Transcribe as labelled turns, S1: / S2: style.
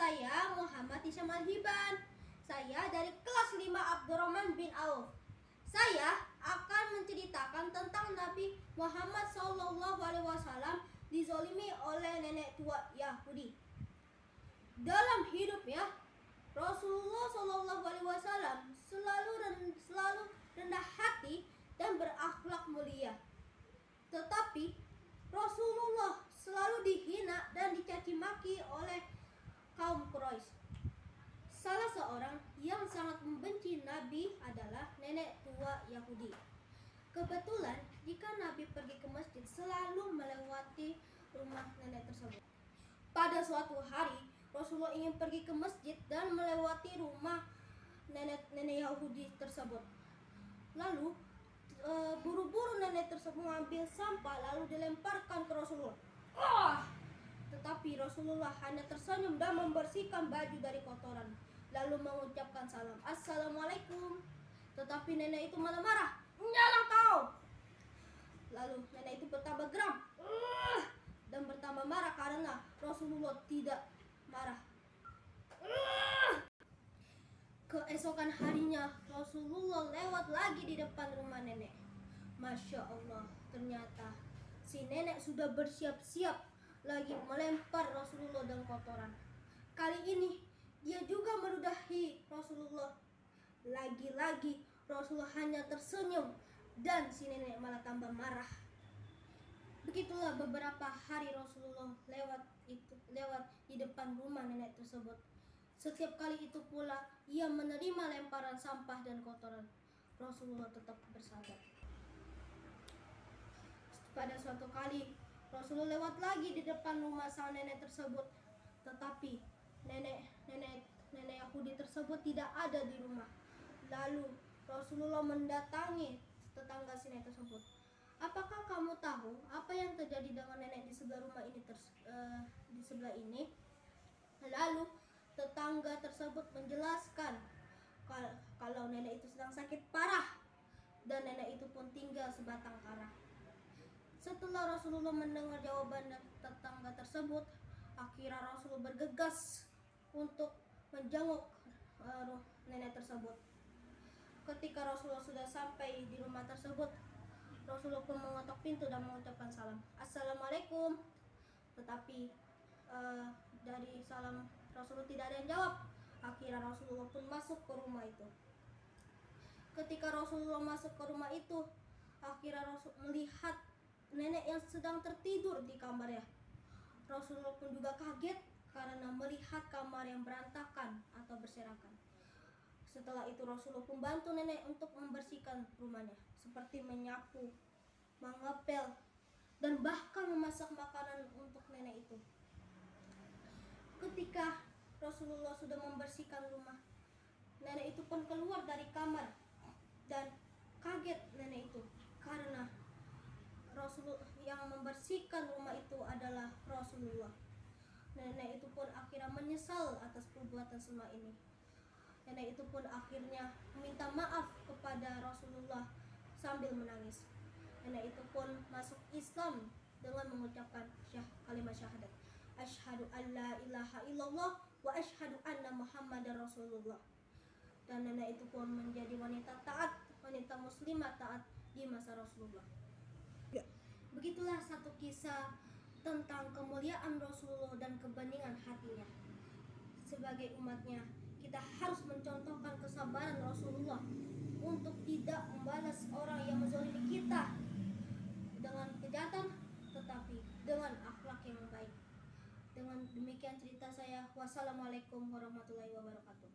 S1: saya Muhammad Isyam Al-Hiban. Saya dari kelas 5 Abdurrahman bin Auf. Saya akan menceritakan tentang Nabi Muhammad SAW dizolimi oleh nenek tua Yahudi. Dalam hidupnya, Rasulullah SAW selalu rendah hati dan berakhlak mulia. Tetapi Rasulullah selalu dihina dan dicaci maki oleh kaum Quraisy. Salah seorang yang sangat membenci Nabi adalah nenek tua Yahudi. Kebetulan jika Nabi pergi ke masjid selalu melewati rumah nenek tersebut. Pada suatu hari Rasulullah ingin pergi ke masjid dan melewati rumah nenek Yahudi tersebut. Lalu buru-buru nenek tersebut mengambil sampah lalu dilemparkan ke Rasulullah. Tetapi Rasulullah hanya tersenyum dan membersihkan baju dari kotoran, lalu mengucapkan salam, Assalamualaikum. Tetapi nenek itu malah marah, nyala kau. Lalu nenek itu bertambah geram dan bertambah marah karena Rasulullah tidak marah. Keesokan harinya Rasulullah lewat lagi di depan rumah nenek. Masya Allah, ternyata si nenek sudah bersiap-siap lagi melempar Rasulullah dan kotoran. Kali ini dia juga meludahi Rasulullah. Lagi-lagi Rasulullah hanya tersenyum dan si nenek malah tambah marah. Begitulah beberapa hari Rasulullah lewat di depan rumah nenek tersebut. Setiap kali itu pula ia menerima lemparan sampah dan kotoran. Rasulullah tetap bersabar. Pada suatu kali Rasulullah lewat lagi di depan rumah sang nenek tersebut, tetapi nenek Yahudi tersebut tidak ada di rumah. Lalu Rasulullah mendatangi tetangga si nenek tersebut. Apakah kamu tahu apa yang terjadi dengan nenek di sebelah rumah ini di sebelah ini? Lalu tetangga tersebut menjelaskan kalau nenek itu sedang sakit parah dan nenek itu pun tinggal sebatang kara. Setelah Rasulullah mendengar jawaban tetangga tersebut, akhirnya Rasulullah bergegas untuk menjenguk nenek tersebut. Ketika Rasulullah sudah sampai di rumah tersebut, Rasulullah pun mengetok pintu dan mengucapkan salam, Assalamualaikum. Tetapi dari salam Rasulullah tidak ada yang jawab. Akhirnya Rasulullah pun masuk ke rumah itu. Ketika Rasulullah masuk ke rumah itu, akhirnya Rasulullah melihat nenek yang sedang tertidur di kamarnya. Rasulullah pun juga kaget karena melihat kamar yang berantakan atau berserakan. Setelah itu Rasulullah pun bantu nenek untuk membersihkan rumahnya, seperti menyapu, mengepel, dan bahkan memasak makanan untuk nenek itu. Ketika Rasulullah sudah membersihkan rumah, nenek itu pun keluar dari kamar dan kaget nenek itu karena Rasulullah yang membersihkan rumah itu adalah Rasulullah. Nenek itu pun akhirnya menyesal atas perbuatan semua ini. Nenek itu pun akhirnya meminta maaf kepada Rasulullah sambil menangis. Nenek itu pun masuk Islam dengan mengucapkan kalimat syahadat. Asyhadu an la ilaha illallah wa asyhadu anna Muhammadar Rasulullah. Dan nenek itu pun menjadi wanita taat, wanita muslimah taat di masa Rasulullah. Begitulah satu kisah tentang kemuliaan Rasulullah dan kebeningan hatinya. Sebagai umatnya, kita harus mencontohkan kesabaran Rasulullah untuk tidak membalas orang yang menzalimi kita dengan kejahatan, tetapi dengan akhlak yang baik. Dengan demikian cerita saya. Wassalamualaikum warahmatullahi wabarakatuh.